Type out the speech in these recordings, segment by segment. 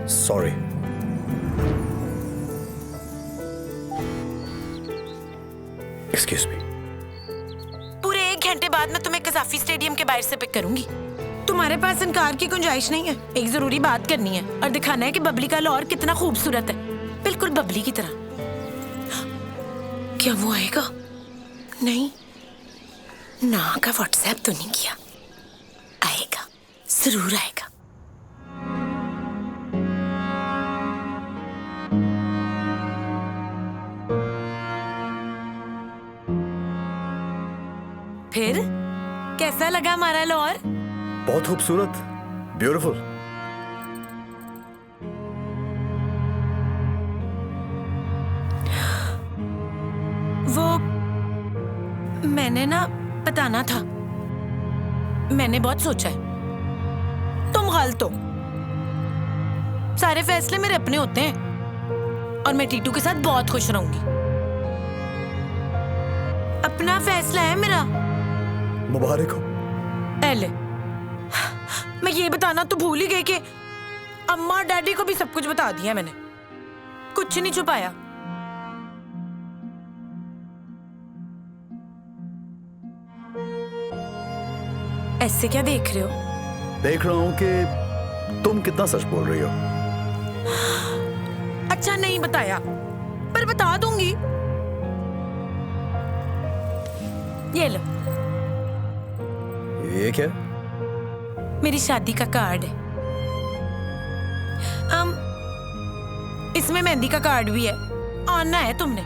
Sorry. Excuse me. पूरे 1 घंटे बाद मैं तुम्हें कजाफी स्टेडियम के बाहर से पिक करूंगी। तुम्हारे पास इनकार की गुंजाइश नहीं है। एक जरूरी बात करनी है और दिखाना है कि बबली का लाहौर कितना खूबसूरत है, बिल्कुल बबली की तरह। क्या वो आएगा? नहीं ना का व्हाट्सएप तो नहीं किया। आएगा, जरूर आएगा। फिर कैसा लगा हमारा लाहौर? बहुत खूबसूरत, ब्यूटीफुल। वो मैंने ना बताना था। मैंने बहुत सोचा है। तुम गलत हो। सारे फैसले मेरे अपने होते हैं और मैं टीटू के साथ बहुत खुश रहूंगी। अपना फैसला है मेरा। मुबारक हो। एले, मैं ये बताना तो भूल ही गई कि अम्मा और डैडी को भी सब कुछ बता दिया मैंने। कुछ नहीं छुपाया। ऐसे क्या देख रहे हो? देख रहा हूं कि तुम कितना सच बोल रही हो। अच्छा नहीं बताया, पर बता दूंगी। ये लो। ये क्या? मेरी शादी का कार्ड है। इसमें मेहंदी का कार्ड भी है। आना है तुमने।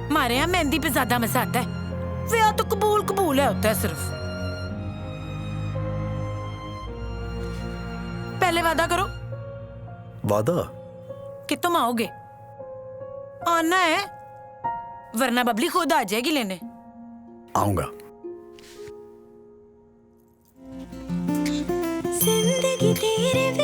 हमारे यहाँ मेहंदी पे ज्यादा मजा आता है। ब्याह तो कबूल कबूल है होता है सिर्फ। पहले वादा करो। वादा? कि तुम आओगे। आना है, वरना बबली खुद आ जाएगी लेने। आऊंगा। जिंदगी तेरे